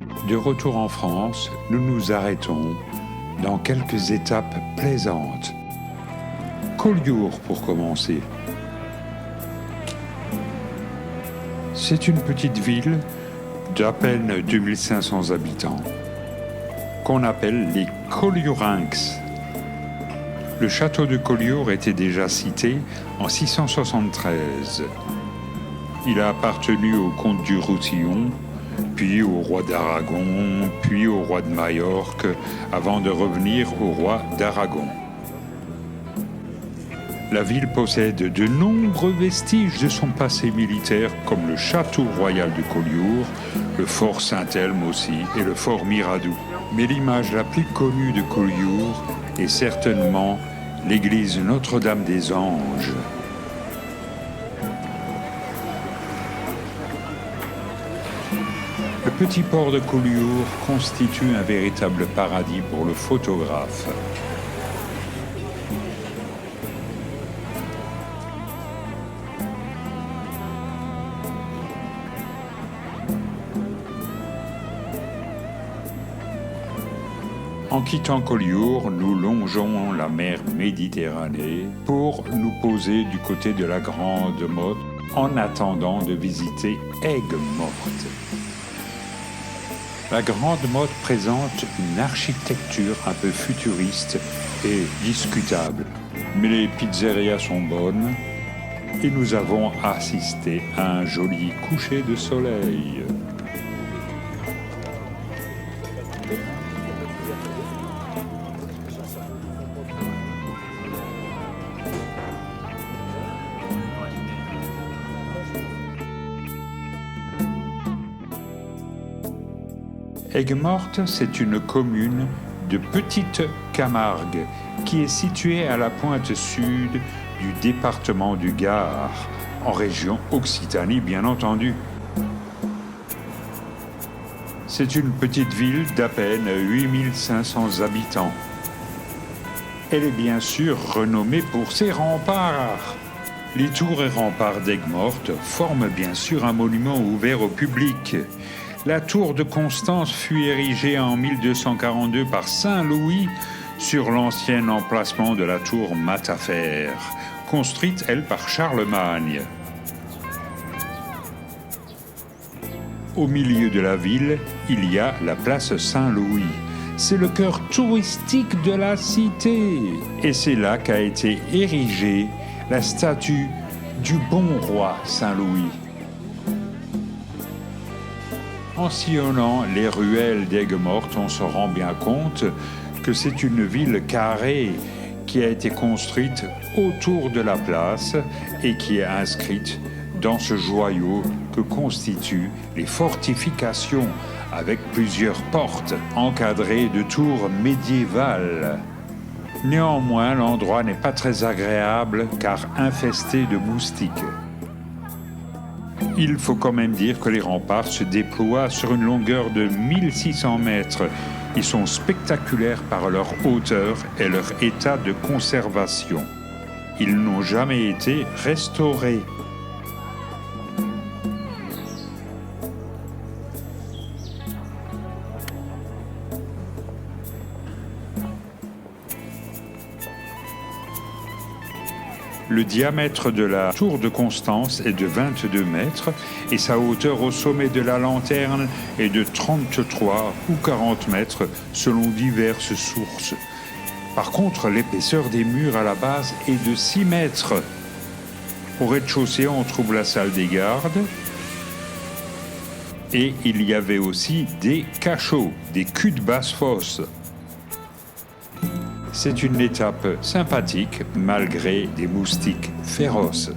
De retour en France, nous nous arrêtons dans quelques étapes plaisantes. Collioure pour commencer. C'est une petite ville d'à peine 2500 habitants qu'on appelle les Colliourins. Le château de Collioure était déjà cité en 673. Il a appartenu au comte du Roussillon, puis au roi d'Aragon, puis au roi de Majorque, avant de revenir au roi d'Aragon. La ville possède de nombreux vestiges de son passé militaire, comme le château royal de Collioure, le fort Saint-Elme aussi, et le fort Miradou. Mais l'image la plus connue de Collioure est certainement l'église Notre-Dame des Anges. Le petit port de Collioure constitue un véritable paradis pour le photographe. En quittant Collioure, nous longeons la mer Méditerranée pour nous poser du côté de la Grande Motte en attendant de visiter Aigues-Mortes. La Grande Motte présente une architecture un peu futuriste et discutable, mais les pizzerias sont bonnes et nous avons assisté à un joli coucher de soleil. Aigues-Mortes, c'est une commune de Petite Camargue qui est située à la pointe sud du département du Gard, en région Occitanie bien entendu. C'est une petite ville d'à peine 8500 habitants. Elle est bien sûr renommée pour ses remparts. Les tours et remparts d'Aigues-Mortes forment bien sûr un monument ouvert au public. La tour de Constance fut érigée en 1242 par Saint Louis sur l'ancien emplacement de la tour Matafère, construite, elle, par Charlemagne. Au milieu de la ville, il y a la place Saint-Louis. C'est le cœur touristique de la cité. Et c'est là qu'a été érigée la statue du bon roi Saint-Louis. En sillonnant les ruelles d'Aigues-Mortes, on se rend bien compte que c'est une ville carrée qui a été construite autour de la place et qui est inscrite dans ce joyau que constituent les fortifications avec plusieurs portes encadrées de tours médiévales. Néanmoins, l'endroit n'est pas très agréable car infesté de moustiques. Il faut quand même dire que les remparts se déploient sur une longueur de 1600 mètres. Ils sont spectaculaires par leur hauteur et leur état de conservation. Ils n'ont jamais été restaurés. Le diamètre de la tour de Constance est de 22 mètres et sa hauteur au sommet de la lanterne est de 33 ou 40 mètres selon diverses sources. Par contre, l'épaisseur des murs à la base est de 6 mètres. Au rez-de-chaussée, on trouve la salle des gardes et il y avait aussi des cachots, des culs de basse-fosse. C'est une étape sympathique malgré des moustiques féroces.